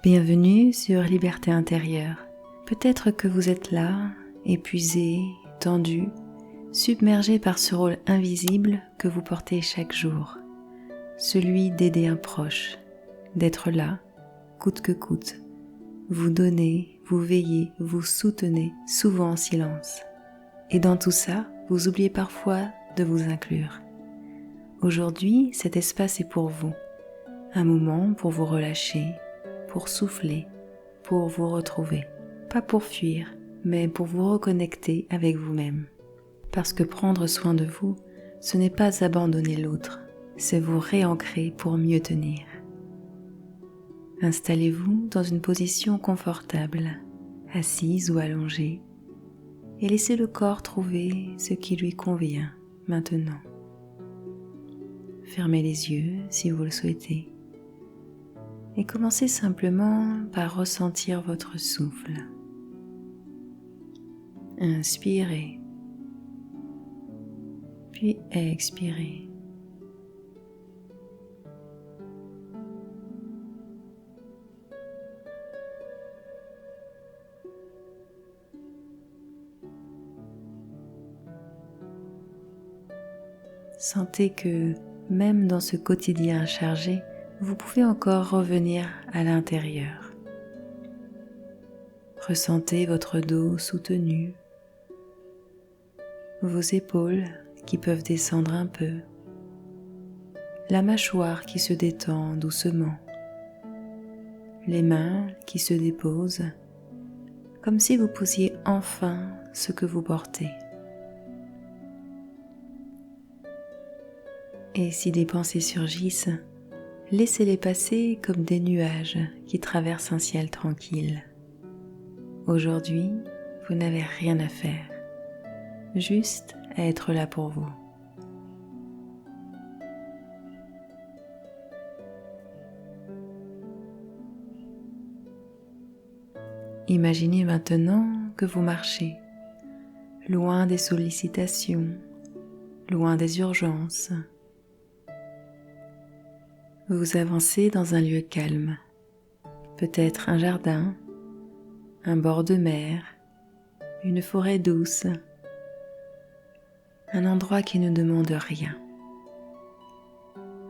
Bienvenue sur Liberté intérieure. Peut-être que vous êtes là, épuisé, tendu, submergé par ce rôle invisible que vous portez chaque jour, celui d'aider un proche, d'être là, coûte que coûte. Vous donnez, vous veillez, vous soutenez, souvent en silence. Et dans tout ça, vous oubliez parfois de vous inclure. Aujourd'hui, cet espace est pour vous. Un moment pour vous relâcher, pour souffler, pour vous retrouver. Pas pour fuir, mais pour vous reconnecter avec vous-même. Parce que prendre soin de vous, ce n'est pas abandonner l'autre, c'est vous réancrer pour mieux tenir. Installez-vous dans une position confortable, assise ou allongée, et laissez le corps trouver ce qui lui convient maintenant. Fermez les yeux si vous le souhaitez et commencez simplement par ressentir votre souffle. Inspirez, puis expirez. Sentez que, même dans ce quotidien chargé, vous pouvez encore revenir à l'intérieur. Ressentez votre dos soutenu, vos épaules qui peuvent descendre un peu, la mâchoire qui se détend doucement, les mains qui se déposent, comme si vous posiez enfin ce que vous portez. Et si des pensées surgissent, laissez-les passer comme des nuages qui traversent un ciel tranquille. Aujourd'hui, vous n'avez rien à faire, juste à être là pour vous. Imaginez maintenant que vous marchez, loin des sollicitations, loin des urgences. Vous avancez dans un lieu calme, peut-être un jardin, un bord de mer, une forêt douce, un endroit qui ne demande rien,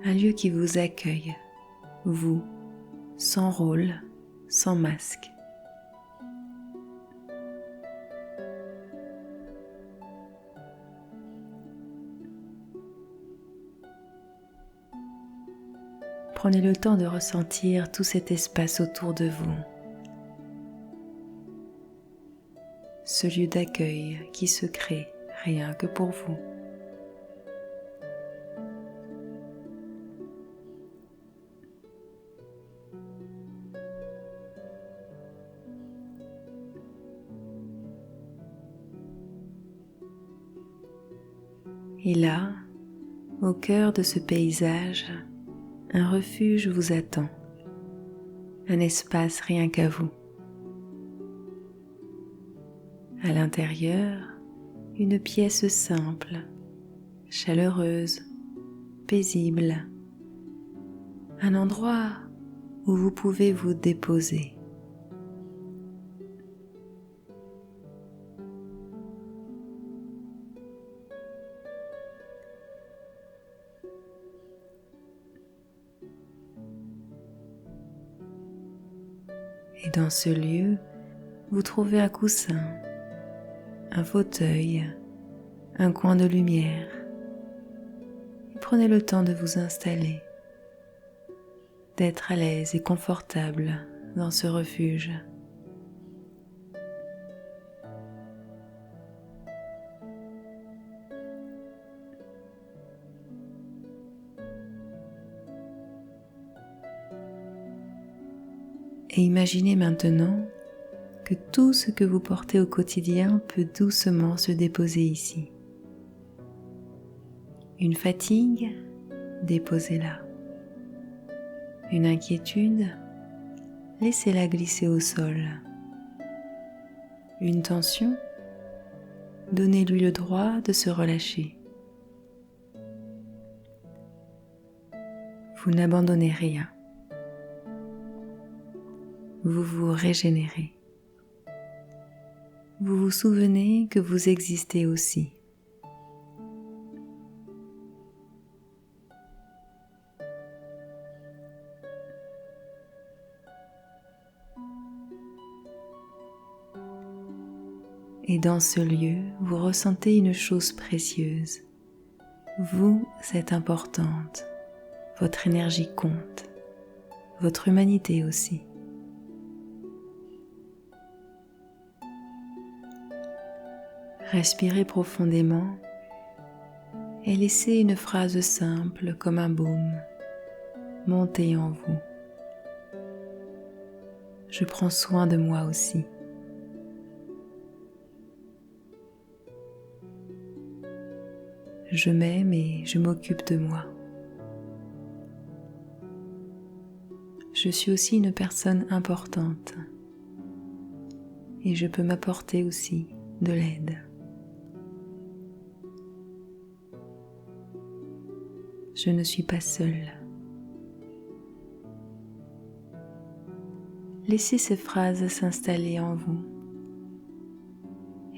un lieu qui vous accueille, vous, sans rôle, sans masque. Prenez le temps de ressentir tout cet espace autour de vous. Ce lieu d'accueil qui se crée rien que pour vous. Et là, au cœur de ce paysage, un refuge vous attend, un espace rien qu'à vous. À l'intérieur, une pièce simple, chaleureuse, paisible, un endroit où vous pouvez vous déposer. Et dans ce lieu, vous trouvez un coussin, un fauteuil, un coin de lumière. Et prenez le temps de vous installer, d'être à l'aise et confortable dans ce refuge. Et imaginez maintenant que tout ce que vous portez au quotidien peut doucement se déposer ici. Une fatigue, déposez-la. Une inquiétude, laissez-la glisser au sol. Une tension, donnez-lui le droit de se relâcher. Vous n'abandonnez rien. vous vous régénérez. Vous vous souvenez que vous existez aussi. Et dans ce lieu, vous ressentez une chose précieuse. Vous êtes importante. Votre énergie compte. Votre humanité aussi. Respirez profondément et laissez une phrase simple comme un baume monter en vous. Je prends soin de moi aussi. Je m'aime et je m'occupe de moi. Je suis aussi une personne importante et je peux m'apporter aussi de l'aide. Je ne suis pas seule. Laissez ces phrases s'installer en vous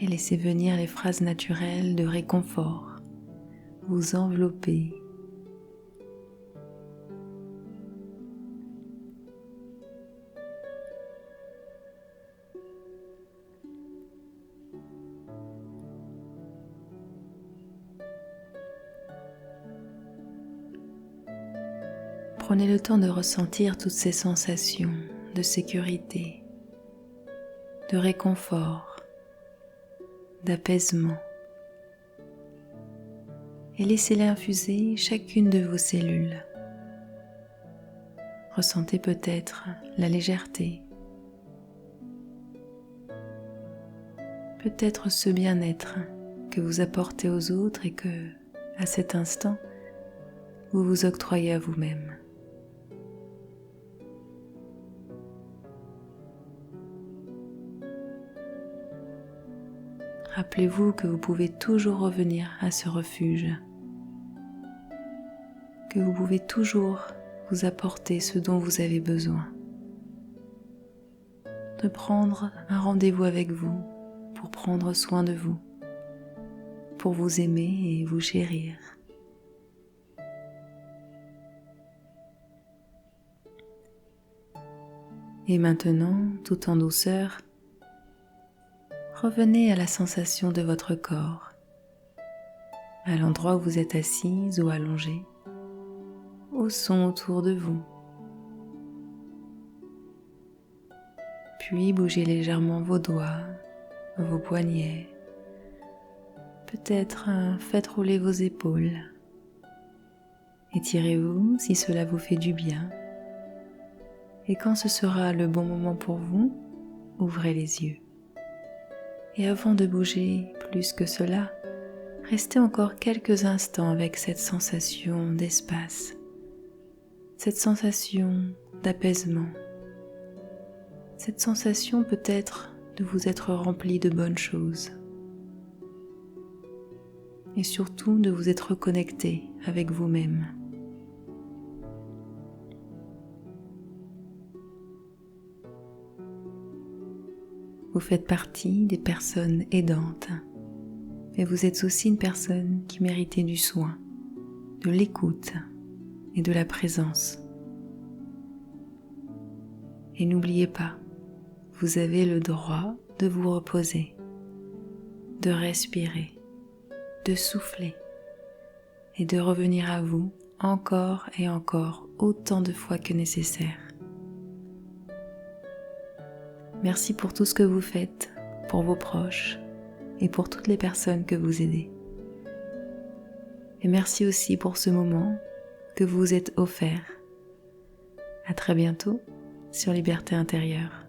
et laissez venir les phrases naturelles de réconfort vous envelopper. Prenez le temps de ressentir toutes ces sensations de sécurité, de réconfort, d'apaisement. Et laissez-les infuser chacune de vos cellules. Ressentez peut-être la légèreté, peut-être ce bien-être que vous apportez aux autres et que, à cet instant, vous vous octroyez à vous-même. Rappelez-vous que vous pouvez toujours revenir à ce refuge, que vous pouvez toujours vous apporter ce dont vous avez besoin, de prendre un rendez-vous avec vous pour prendre soin de vous, pour vous aimer et vous chérir. Et maintenant, tout en douceur, revenez à la sensation de votre corps, à l'endroit où vous êtes assise ou allongée, au son autour de vous. Puis bougez légèrement vos doigts, vos poignets. Peut-être faites rouler vos épaules. Étirez-vous si cela vous fait du bien. Et quand ce sera le bon moment pour vous, ouvrez les yeux. Et avant de bouger plus que cela, restez encore quelques instants avec cette sensation d'espace, cette sensation d'apaisement, cette sensation peut-être de vous être rempli de bonnes choses et surtout de vous être connecté avec vous-même. Vous faites partie des personnes aidantes, mais vous êtes aussi une personne qui méritait du soin, de l'écoute et de la présence. Et n'oubliez pas, vous avez le droit de vous reposer, de respirer, de souffler et de revenir à vous encore et encore autant de fois que nécessaire. Merci pour tout ce que vous faites, pour vos proches et pour toutes les personnes que vous aidez. Et merci aussi pour ce moment que vous vous êtes offert. À très bientôt sur Liberté intérieure.